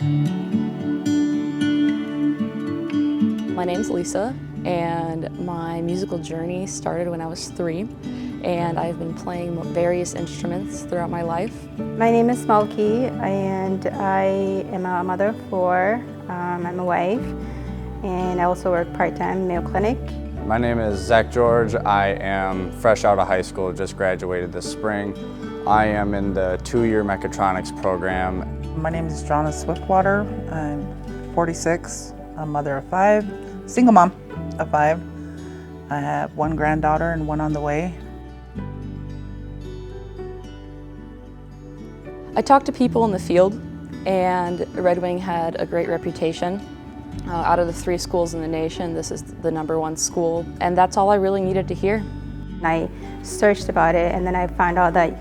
My name's Lisa, and my musical journey started when I was 3, and I've been playing various instruments throughout my life. My name is Malky, and I am a mother of 4. I'm a wife, and I also work part-time in Mayo Clinic. My name is Zach George. I am fresh out of high school, just graduated this spring. I am in the 2-year mechatronics program. My name is Jonna Swiftwater. I'm 46, a mother of 5, single mom of 5. I have 1 granddaughter and 1 on the way. I talked to people in the field, and Red Wing had a great reputation. Out of the 3 schools in the nation, this is the #1 school, and that's all I really needed to hear. I searched about it, and then I found out that,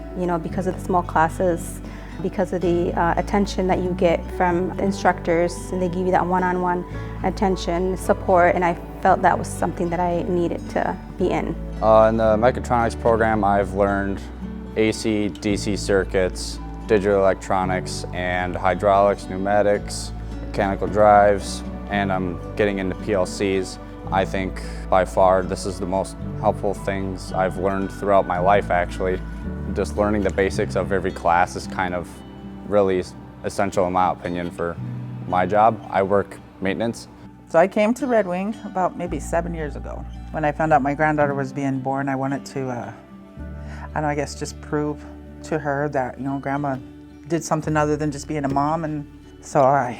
because of the small classes, because of the attention that you get from the instructors, and they give you that one-on-one attention, support, and I felt that was something that I needed to be in. In the mechatronics program, I've learned AC, DC circuits, digital electronics, and hydraulics, pneumatics, mechanical drives, and I'm getting into PLCs. I think by far this is the most helpful things I've learned throughout my life, actually. Just learning the basics of every class is kind of really essential in my opinion for my job. I work maintenance. So I came to Red Wing about maybe 7 years ago. When I found out my granddaughter was being born, I wanted to, I guess just prove to her that, Grandma did something other than just being a mom. And so I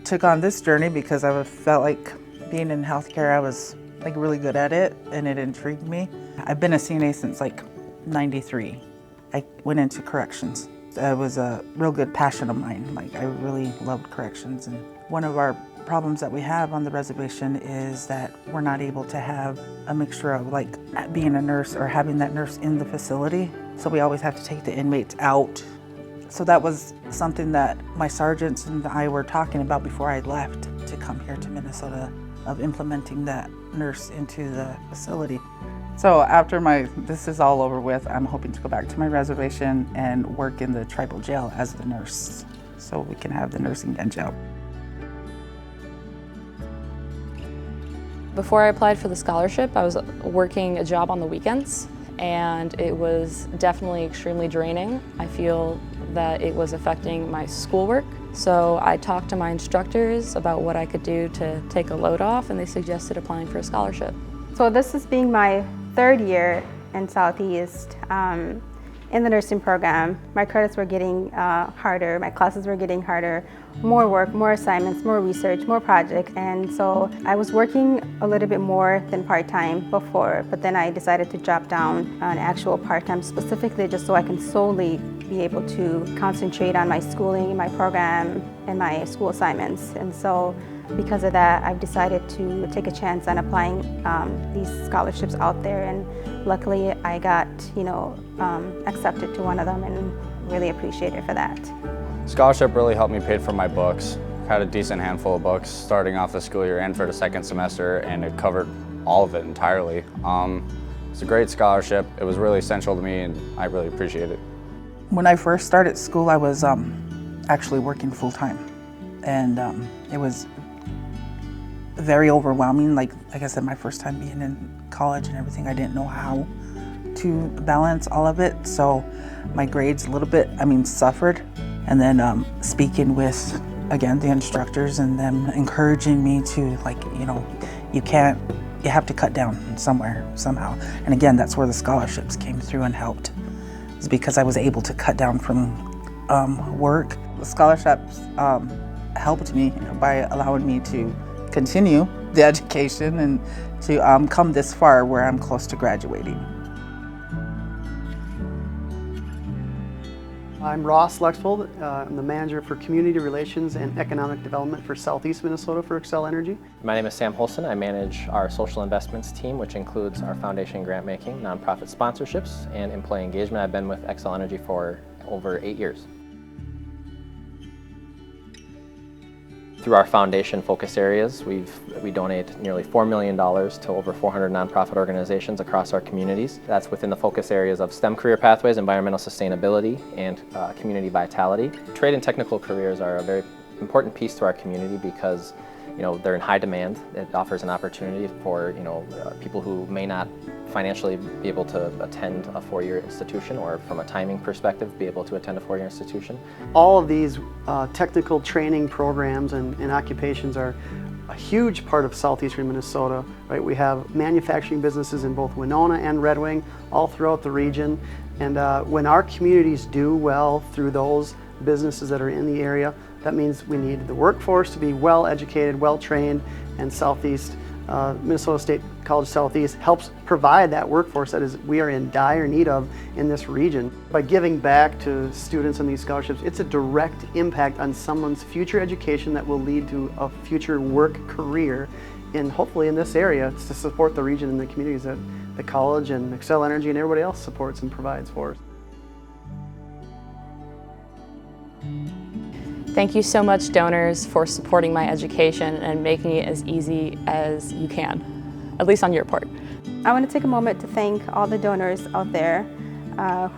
took on this journey because I felt like being in healthcare, I was really good at it, and it intrigued me. I've been a CNA since '93. I went into corrections. It was a real good passion of mine. I really loved corrections. And one of our problems that we have on the reservation is that we're not able to have a mixture of being a nurse or having that nurse in the facility. So we always have to take the inmates out. So that was something that my sergeants and I were talking about before I left to come here to Minnesota, of implementing that nurse into the facility. So after this is all over with, I'm hoping to go back to my reservation and work in the tribal jail as the nurse, so we can have the nursing gun jail. Before I applied for the scholarship, I was working a job on the weekends, and it was definitely extremely draining. I feel that it was affecting my schoolwork. So I talked to my instructors about what I could do to take a load off, and they suggested applying for a scholarship. So this is being my 3rd year in Southeast in the nursing program. My credits were getting harder, my classes were getting harder, more work, more assignments, more research, more projects. And so I was working a little bit more than part-time before, but then I decided to drop down an actual part-time specifically just so I can solely be able to concentrate on my schooling, my program, and my school assignments. And so because of that, I've decided to take a chance on applying these scholarships out there, and luckily I got accepted to one of them, and really appreciate it for that. Scholarship really helped me pay for my books. Had a decent handful of books starting off the school year and for the 2nd semester, and it covered all of it entirely. It's a great scholarship. It was really essential to me, and I really appreciate it. When I first started school, I was actually working full-time, and it was very overwhelming. Like I said, my first time being in college and everything, I didn't know how to balance all of it. So my grades a little bit, suffered. And then speaking with, again, the instructors and them encouraging me to you have to cut down somewhere, somehow. And again, that's where the scholarships came through and helped. It's because I was able to cut down from work. The scholarships helped me by allowing me to continue the education and to come this far where I'm close to graduating. I'm Ross Lexvold. I'm the manager for Community Relations and Economic Development for Southeast Minnesota for Xcel Energy. My name is Sam Holson. I manage our social investments team, which includes our foundation grant making, nonprofit sponsorships, and employee engagement. I've been with Xcel Energy for over 8 years. Through our foundation focus areas, we donate nearly $4 million to over 400 nonprofit organizations across our communities. That's within the focus areas of STEM career pathways, environmental sustainability, and community vitality. Trade and technical careers are a very important piece to our community because they're in high demand. It offers an opportunity for people who may not financially be able to attend a four-year institution, or from a timing perspective be able to attend a four-year institution. All of these technical training programs and occupations are a huge part of southeastern Minnesota. Right? We have manufacturing businesses in both Winona and Red Wing, all throughout the region. And when our communities do well through those businesses that are in the area, that means we need the workforce to be well educated, well trained, and Southeast Minnesota State College Southeast helps provide that workforce that we are in dire need of in this region. By giving back to students in these scholarships, it's a direct impact on someone's future education that will lead to a future work career hopefully in this area to support the region and the communities that the college and Xcel Energy and everybody else supports and provides for us. Thank you so much, donors, for supporting my education and making it as easy as you can, at least on your part. I want to take a moment to thank all the donors out there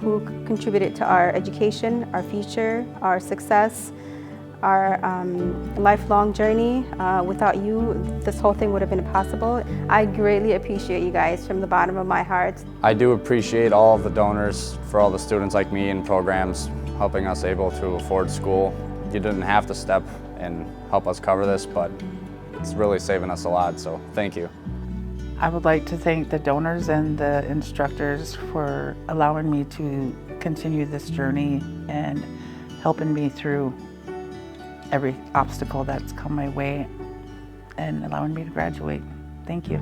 who contributed to our education, our future, our success, our lifelong journey. Without you, this whole thing would have been impossible. I greatly appreciate you guys from the bottom of my heart. I do appreciate all of the donors for all the students like me in programs helping us able to afford school. You didn't have to step and help us cover this, but it's really saving us a lot, so thank you. I would like to thank the donors and the instructors for allowing me to continue this journey and helping me through every obstacle that's come my way and allowing me to graduate. Thank you.